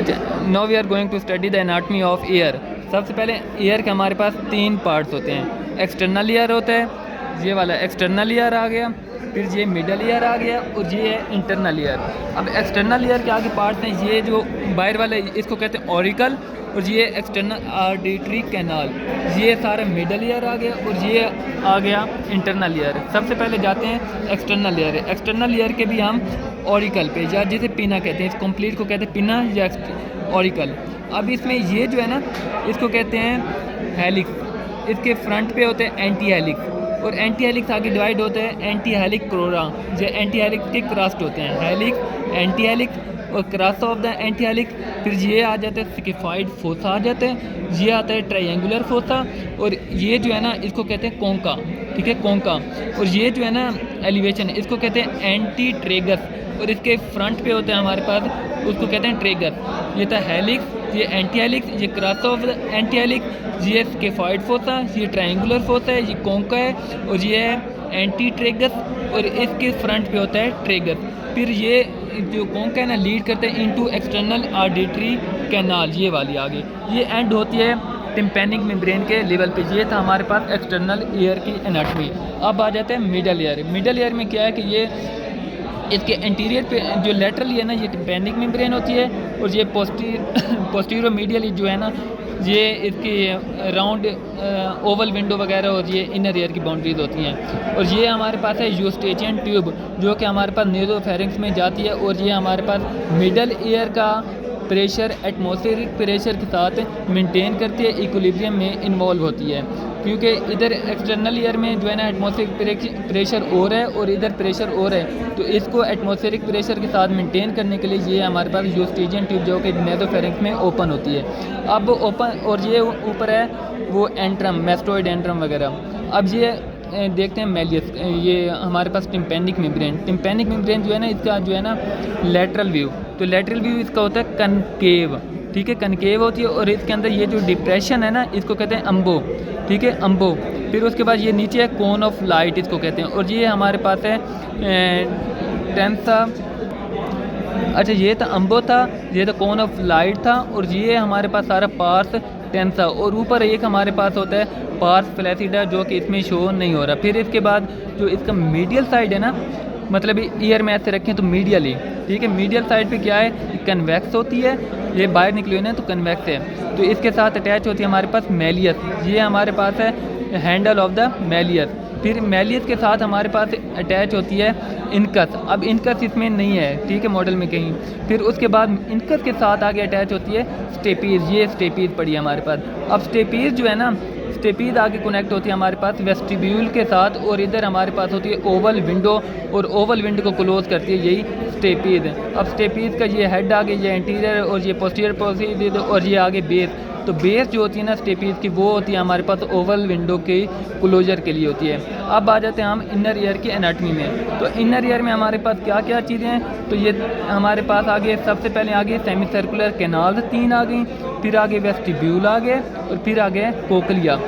अच्छा, now we are going to study the anatomy of air. सबसे पहले air के हमारे पास 3 पार्ट्स होते हैं। एक्सटर्नल एयर होता है, ये वाला एक्सटर्नल एयर आ गया, फिर ये मिडल ईयर आ गया और ये है इंटरनल ईयर। अब एक्सटर्नल ईयर के आगे पार्ट हैं, ये जो बाहर वाला इसको कहते हैं ऑरिकल, और ये एक्सटर्नल आर्टरी कैनाल, ये सारा मिडल ईयर आ गया और ये आ गया इंटरनल ईयर। सबसे पहले जाते हैं एक्सटर्नल ईयर। एक्सटर्नल ईयर के भी हम ऑरिकल पे, या जिसे पिना कहते हैं, इस कंप्लीट को कहते हैं पिना या ऑरिकल। अब इसमें ये जो है ना, इसको कहते हैं हेलिक्स। इसके फ्रंट पे होते हैं एंटी हेलिक्स, और एंटी हेलिक्स आगे डिवाइड होते हैं एंटी हेलिक क्रोरा, जो एंटी हेलिक्स के क्रस्ट होते हैं, हेलिक्स, एंटी हेलिक्स और crust of the anti helix. फिर ये आ जाते हैं स्किफाइड फोसा आ जाते हैं, ये आता है ट्रायंगुलर फोसा, और ये जो है ना इसको कहते हैं कोंका, ठीक है, कोंका। और ये जो है ना एलिवेशन, इसको कहते हैं एंटी ट्रेगस, और इसके फ्रंट पे होते हैं हमारे पास, उसको कहते हैं ट्रेगर। ये था हेलिक्स, ये एंटी हेलिक्स, ये crust of the anti helix, ये स्किफाइड फोसा, ये ट्रायंगुलर फोसा है, ये कोंका है, और ये है एंटी ट्रेगस, और इसके फ्रंट पे होता है ट्रेगर। फिर ये जो कोंका है ना लीड करते हैं इनटू एक्सटर्नल आर्टरी कैनाल, ये वाली आगे, ये एंड होती है टिम्पैनिक मेम्ब्रेन के लेवल पे। ये था हमारे पास एक्सटर्नल ईयर की एनाटमी। अब आ जाते हैं मिडल ईयर। मिडल ईयर में क्या है कि ये इसके इंटीरियर पे जो लेटरल है ना, ये टिम्पैनिक मेम्ब्रेन होती है, और ये पोस्टीरियर मीडियल जो है ना, ये इसकी राउंड ओवल विंडो वगैरह और ये इनर ईयर की बाउंड्रीज होती हैं। और ये हमारे पास है यूस्टेचियन ट्यूब, जो कि हमारे पास नेज़ोफेरिंक्स में जाती है, और ये हमारे पास मिडल ईयर का प्रेशर एटमॉस्फेरिक प्रेशर के साथ मेंटेन करती है, इक्विलिब्रियम में इन्वॉल्व होती है। क्योंकि इधर एक्सटर्नल ईयर में जो है ना एटमॉस्फेरिक प्रेशर और है और इधर प्रेशर और है, तो इसको एटमॉस्फेरिक प्रेशर के साथ मेंटेन करने के लिए ये हमारे पास यूस्टेचियन ट्यूब जो कि नेज़ोफेरिंक्स में ओपन होती है। अब ओपन, और ये ऊपर है वो एंट्रम, मैस्टोइड एंट्रम वगैरह। अब ये देखते हैं मेलियस, ये हमारे पास टिम्पैनिक मेम्ब्रेन। टिम्पैनिक मेम्ब्रेन जो है ना, इसका जो है ना लेटरल व्यू, तो लेटरल व्यू इसका होता है कनकेव, ठीक है, कनकेव होती है, और इसके अंदर ये जो डिप्रेशन है ना, इसको कहते हैं अम्बो, ठीक है, अम्बो। फिर उसके बाद ये नीचे है कोन ऑफ लाइट, इसको कहते हैं, और ये हमारे पास है टेंसा। अच्छा, ये था अम्बो था, ये तो कोन ऑफ लाइट था, और ये हमारे पास सारा पार्स टेंसा, और ऊपर एक हमारे पास होता है पार्स फ्लैसिडा, जो कि इसमें शो नहीं हो रहा। फिर इसके बाद जो इसका मीडियल साइड है ना, मतलब ईयर में ऐसे रखें तो मीडियल ही, ठीक है, मीडियल साइड पे क्या है, कन्वेक्स होती है, ये बाहर निकली हुई है तो कन्वेक्स है। तो इसके साथ अटैच होती है हमारे पास मेलियस, ये हमारे पास है हैंडल ऑफ द मेलियस। फिर मेलियस के साथ हमारे पास अटैच होती है इनकस। अब इनकस इसमें नहीं है, ठीक है, मॉडल में कहीं। फिर उसके बाद इनकस के साथ आगे अटैच होती है स्टेपीज, ये स्टेपीज पड़ी है हमारे पास। अब स्टेपीज जो है ना, स्टेपीज आगे कनेक्ट होती है हमारे पास वेस्टिब्यूल के साथ, और इधर हमारे पास होती है ओवल विंडो, और ओवल विंडो को क्लोज करती है यही स्टेपीज। अब स्टेपीज का ये हेड आगे, ये एंटीरियर और ये पोस्टीरियर पोस्टीरियर, और ये आगे बेस। तो बेस जो होती है ना स्टेपीज की, वो होती है हमारे पास ओवल विंडो के क्लोजर के लिए होती है। अब आ जाते हैं हम इनर ईयर की एनाटमी में। तो इनर ईयर में हमारे पास क्या क्या चीज़ें हैं, तो ये हमारे पास आगे सबसे पहले आगे सेमी सर्कुलर कैनाल 3 आ गई, फिर आगे वेस्टिब्यूल आ गए, और फिर आगे कोकलिया।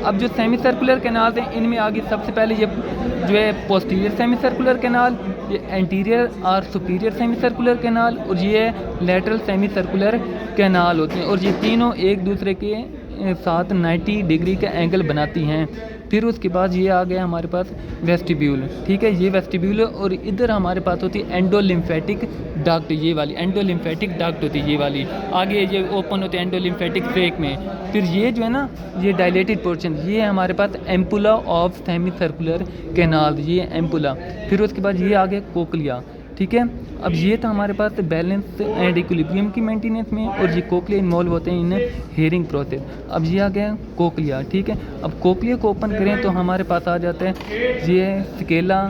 अब जो सेमी सर्कुलर कैनाल हैं, इनमें आगे सबसे पहले ये जो है पोस्टीरियर सेमी सर्कुलर कैनाल, ये एंटीरियर और सुपीरियर सेमी सर्कुलर कैनाल, और ये लेटरल सेमी सर्कुलर कैनाल होते हैं, और ये तीनों एक दूसरे के साथ 90 डिग्री का एंगल बनाती हैं। फिर उसके बाद ये आ गया हमारे पास वेस्टिब्यूल, ठीक है, ये वेस्टिब्यूल, और इधर हमारे पास होती है एंडोलिम्फेटिक डक्ट, ये वाली एंडोलिम्फेटिक डक्ट होती है, ये वाली आगे ये ओपन होते हैं एंडोलिम्फेटिक ट्रैक में। फिर ये जो है ना, ये डायलेटेड पोर्शन, ये हमारे पास ampulla of semicircular canal, ये एम्पुला। फिर उसके बाद ये आ गया कोकलिया, ठीक है। अब ये था हमारे पास बैलेंस एंड इक्विलिब्रियम की मेंटेनेंस में, और ये कोकलिया इन्वॉल्व होते हैं इन हेयरिंग प्रोसेस। अब ये आ गया कोकलिया, ठीक है। अब कोकलिया को ओपन करें तो हमारे पास आ जाते हैं ये स्केला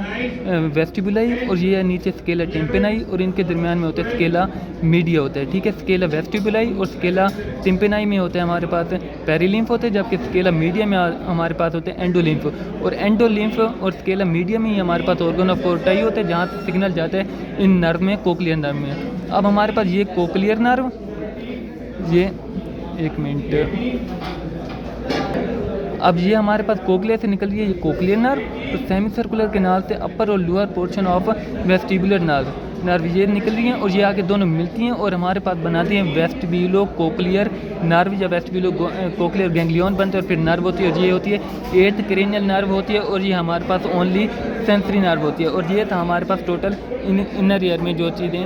वेस्टिबुलाई, और ये नीचे स्केला टिम्पेनाई, और इनके दरमियान में होता है स्केला मीडिया होता है, ठीक है। स्केला वेस्टिबुलाई और स्केला टिम्पेनाई में होते हैं हमारे पास पेरिलिम्फ होते हैं, जबकि स्केला मीडिया में हमारे पास होते हैं एंडोलिम्फ, और एंडोलिम्फ और स्केला मीडिया में ही हमारे पास ऑर्गन ऑफ पोर्टाई होते हैं, जहाँ से सिग्नल जाता है इन नर्व में, कोकलियर नर्व में। अब हमारे पास ये कोकलियर नर्व, ये एक मिनट, अब ये हमारे पास कोकलिया से निकल रही है ये कोकलियर नर्व, तो सेमी सर्कुलर कैनाल से अपर और lower portion of vestibular nerve, nerve ये निकल रही हैं और ये आके दोनों मिलती हैं और हमारे पास बनाती हैं वेस्टिब्यूलो कोक्लियर नर्व या वेस्टिब्यूलो कोक्लियर गैंग्लियन बनते हैं और फिर नर्व होती है और ये होती है 8th क्रेनियल नर्व होती है और ये हमारे पास ओनली सेंसरी नर्व होती है। और ये था हमारे पास टोटल इनर ईयर में जो चीज़ें